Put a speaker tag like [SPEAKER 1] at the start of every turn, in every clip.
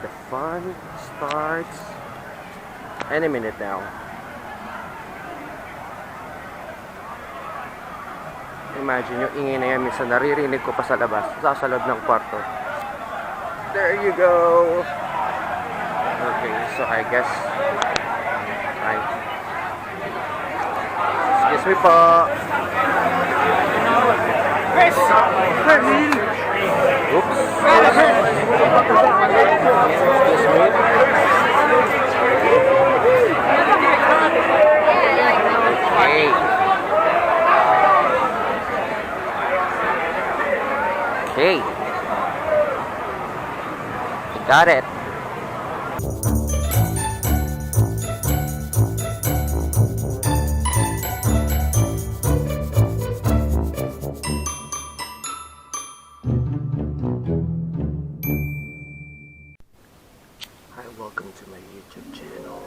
[SPEAKER 1] the fun starts any minute now. Imagine yung ingay na yan, minsan naririnig ko pa sa labas, sa loob ng kwarto. There you go. Okay, so I guess excuse me po. Oops. Excuse me. Hey. Okay. Got it. Hi, welcome to my YouTube channel.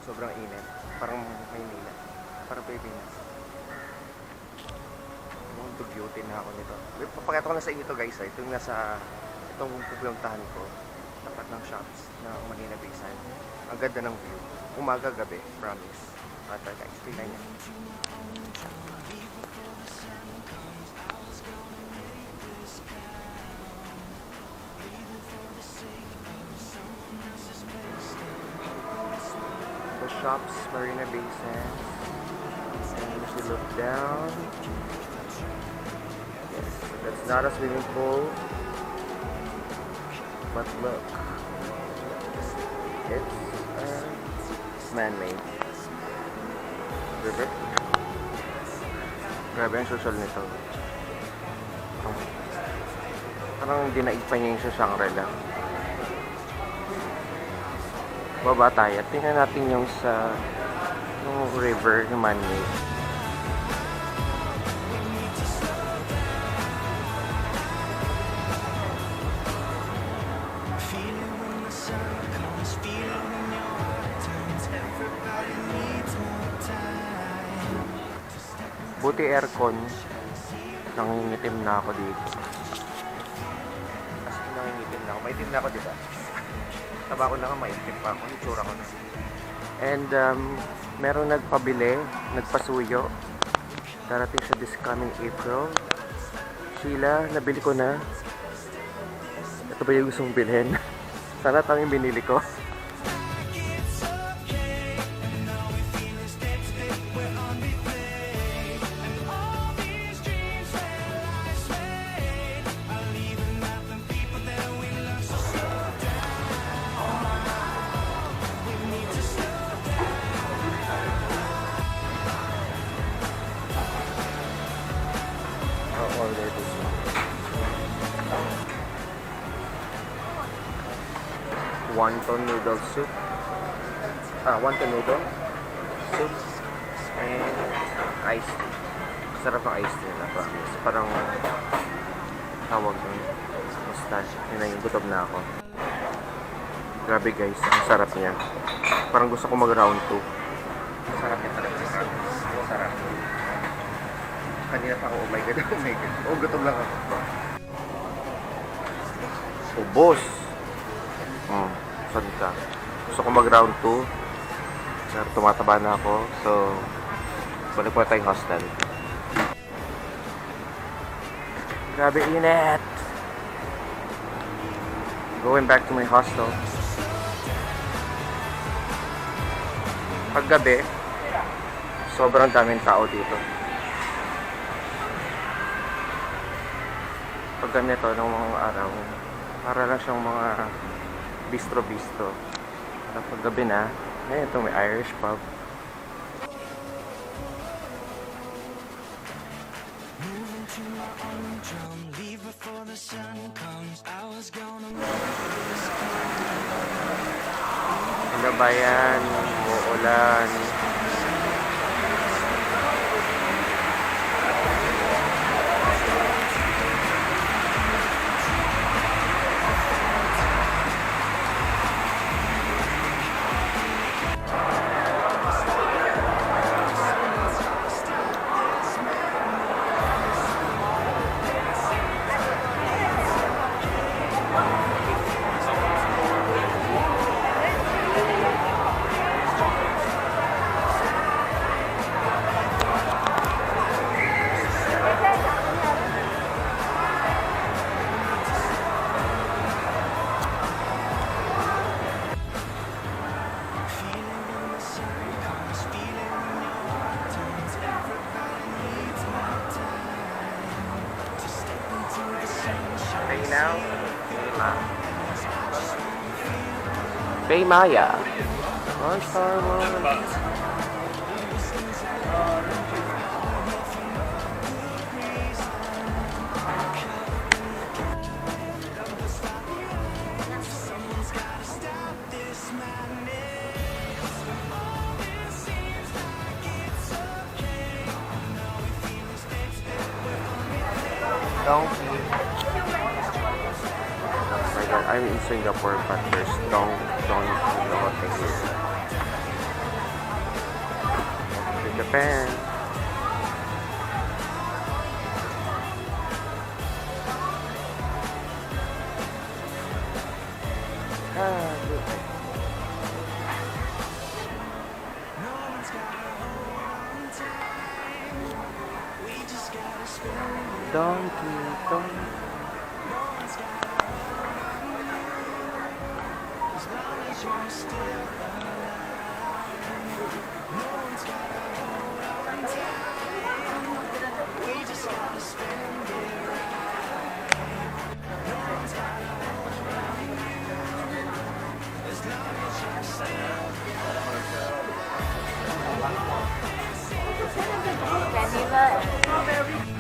[SPEAKER 1] Sobrang init. Parang Maynila. Parang Philippines. Mukhang to beauty na ako nito. Papakita ko na sa inyo ito guys. Ito yung nasa itong pupuntahan ko. Tapat ng shops ng Manila Bayside. Ang ganda ng view. Umaga gabi. Promise. Mata guys. Tingnan niya. Shops, Marina Bay Sands, and if you look down, yes, that's not a swimming pool, but look, it's man-made river. Grabe ang social nito. Parang dinaig pa niya yung sa Shangri-La. Baba tayo. Tingnan natin yung sa yung river, yung man-made. Buti aircon. Nangingitim na ako dito. Kasi nangingitim na ako. May itim na ako, diba? Taba ko na nga, maitim pa ako, itsura ko na. And meron nagpabili, nagpasuyo. Darating siya this coming April. Sheila, nabili ko na. Ito ba yung gusto mong bilhin? Sana ito yung binili ko. Order this wonton noodle soup, wonton noodle soup and iced tea. Sarap ng iced tea na, promise. Parang tawag ng mustache. Yun na yung gutom na ako. Grabe guys, ang sarap niya. Parang gusto ko mag round 2. Sarap niya talaga. Sarap. Kanina pa ako, oh my god, oh my god. Oh, gutom lang ako. Ubos. Salita. Gusto ko mag round 2. Pero tumataba na ako. So, balik po tayong hostel. Grabe init. Going back to my hostel. Paggabi, sobrang daming tao dito. Pag ganito ng mga araw, para lang siyang mga bistro-bistro. At paggabi na, ngayon ito may Irish pub. Ano ba yan? Uulan. Now, Bay Maya. On Star One. Donkey. I'm in Singapore, but there's don't here. To Japan. Donkey.
[SPEAKER 2] Vanilla and strawberry.